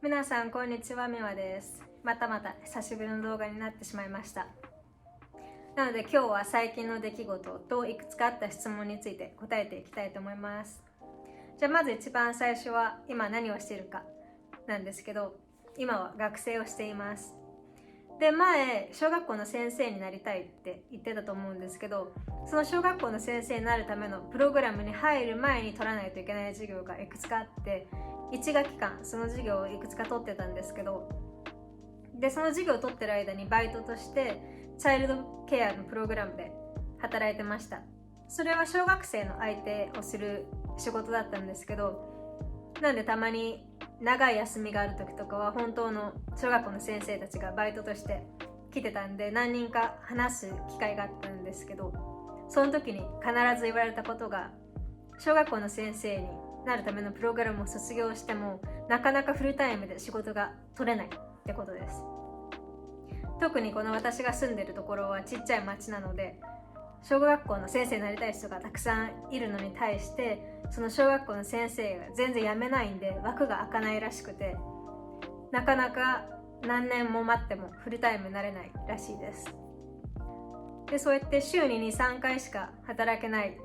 皆さんこんにちは、みわです。また久しぶりの動画になってしまいました。なので今日は最近の出来事といくつかあった質問について答えていきたいと思います。じゃあまず一番最初は今何をしているかなんですけど、今は学生をしています。で、前小学校の先生になりたいって言ってたと思うんですけど、その小学校の先生になるためのプログラムに入る前に取らないといけない授業がいくつかあって、1学期間その授業をいくつか取ってたんですけど、でその授業を取ってる間にバイトとしてチャイルドケアのプログラムで働いてました。それは小学生の相手をする仕事だったんですけど、なんでたまに長い休みがある時とかは本当の小学校の先生たちがバイトとして来てたんで、何人か話す機会があったんですけど、その時に必ず言われたことが、小学校の先生になるためのプログラムを卒業してもなかなかフルタイムで仕事が取れないってことです。特にこの私が住んでるところはちっちゃい町なので、小学校の先生になりたい人がたくさんいるのに対して、その小学校の先生が全然辞めないんで枠が開かないらしくて、なかなか何年も待ってもフルタイムになれないらしいです。で、そうやって週に 2,3 回しか働けない、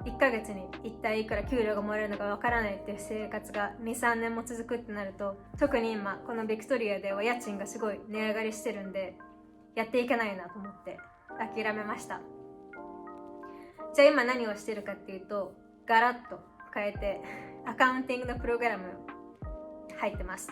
1ヶ月に一体いくら給料がもらえるのかわからないっていう生活が 2,3 年も続くってなると、特に今このビクトリアでは家賃がすごい値上がりしてるんで、やっていけないなと思って諦めました。じゃあ今何をしてるかっていうと、ガラッと変えてアカウンティングのプログラム入ってます。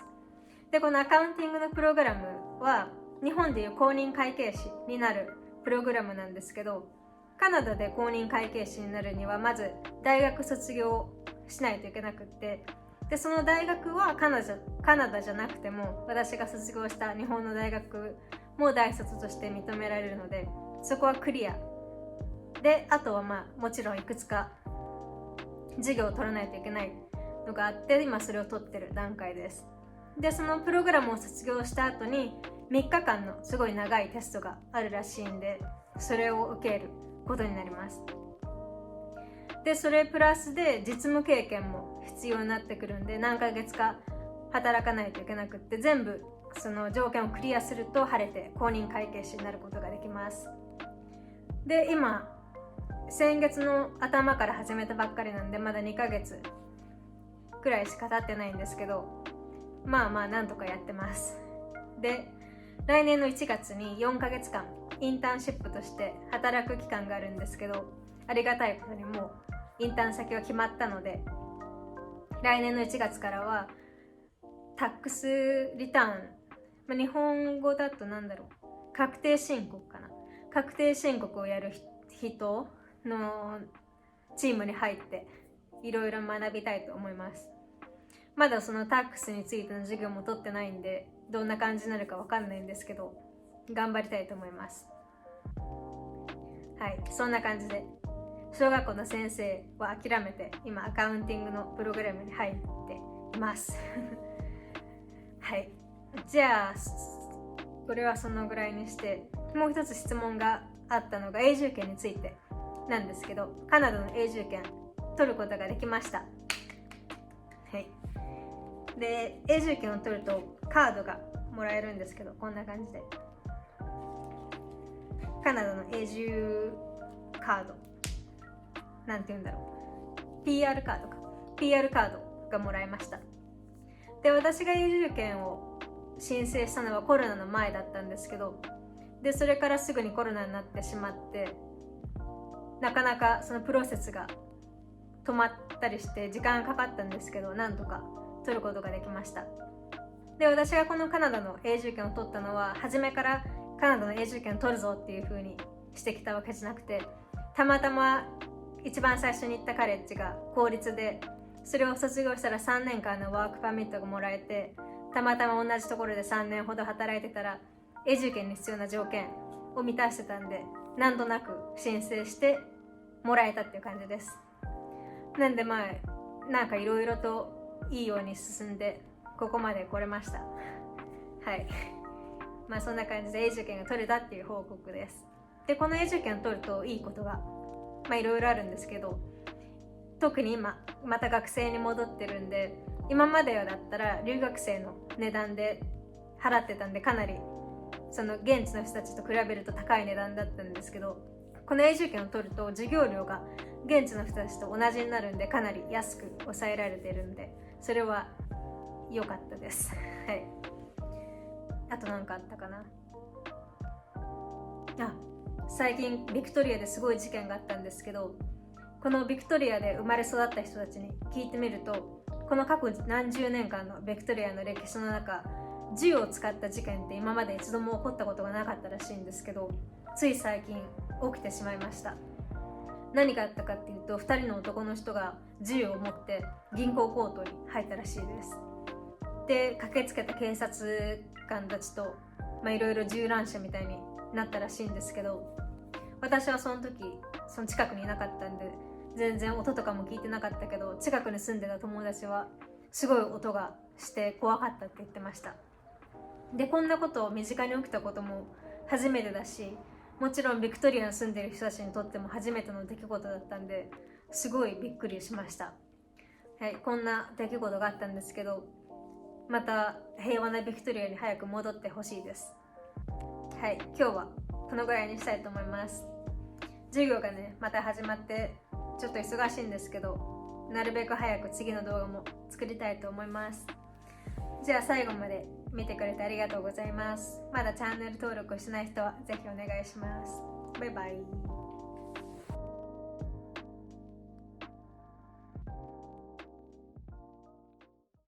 で、このアカウンティングのプログラムは日本でいう公認会計士になるプログラムなんですけど、カナダで公認会計士になるにはまず大学卒業しないといけなくって、でその大学はカナダじゃなくても、私が卒業した日本の大学も大卒として認められるので、そこはクリアで、あとはもちろんいくつか授業を取らないといけないのがあって、今それを取ってる段階です。でそのプログラムを卒業した後に3日間のすごい長いテストがあるらしいんで、それを受けることになります。でそれプラスで実務経験も必要になってくるんで、何ヶ月か働かないといけなくって、全部その条件をクリアすると晴れて公認会計士になることができます。で今先月の頭から始めたばっかりなんで、まだ2ヶ月くらいしか経ってないんですけど、なんとかやってます。で来年の1月に4ヶ月間インターンシップとして働く期間があるんですけど、ありがたいことにもうインターン先が決まったので、来年の1月からはタックスリターン、日本語だと確定申告かな、確定申告をやる人のチームに入っていろいろ学びたいと思います。まだそのタックスについての授業も取ってないんで、どんな感じになるかわかんないんですけど、頑張りたいと思います。はい、そんな感じで小学校の先生は諦めて、今アカウンティングのプログラムに入っていますはい、じゃあこれはそのぐらいにして、もう一つ質問があったのが永住権についてなんですけど、カナダの永住権取ることができました。はい、で永住権を取るとカードがもらえるんですけど、こんな感じでカナダの永住カード、なんて言うんだろう、 PR カードか、 PR カードがもらえました。で私が永住権を申請したのはコロナの前だったんですけど、でそれからすぐにコロナになってしまって、なかなかそのプロセスが止まったりして時間がかかったんですけど、なんとか取ることができました。で私がこのカナダの永住権を取ったのは、初めからカナダの永住権を取るぞっていう風にしてきたわけじゃなくて、たまたま一番最初に行ったカレッジが公立で、それを卒業したら3年間のワークパーミットがもらえて、たまたま同じところで3年ほど働いてたら永住権に必要な条件を満たしてたんで、なんとなく申請してもらえたっていう感じです。なんでいろいろといいように進んでここまで来れました。はいそんな感じで永住権が取れたっていう報告です。でこの永住権を取るといいことがいろいろあるんですけど、特に今また学生に戻ってるんで、今までだったら留学生の値段で払ってたんで、かなりその現地の人たちと比べると高い値段だったんですけど、この永住権を取ると授業料が現地の人たちと同じになるんで、かなり安く抑えられてるんで、それは良かったですはい。あと何かあったかな。最近ビクトリアですごい事件があったんですけど、このビクトリアで生まれ育った人たちに聞いてみると、この過去何十年間のビクトリアの歴史の中、銃を使った事件って今まで一度も起こったことがなかったらしいんですけど、つい最近起きてしまいました。何があったかっていうと、2人の男の人が銃を持って銀行強盗に入ったらしいです。で、駆けつけた警察官たちといろいろ銃乱射みたいになったらしいんですけど、私はその時その近くにいなかったんで全然音とかも聞いてなかったけど、近くに住んでた友達はすごい音がして怖かったって言ってました。で、こんなこと身近に起きたことも初めてだし、もちろんビクトリアに住んでる人たちにとっても初めての出来事だったんで、すごいびっくりしました。はい、こんな出来事があったんですけど、また平和なビクトリアに早く戻ってほしいです。はい、今日はこのぐらいにしたいと思います。授業がね、また始まってちょっと忙しいんですけど、なるべく早く次の動画も作りたいと思います。じゃあ最後まで見てくれてありがとうございます。まだチャンネル登録してない人はぜひお願いします。バイバイ。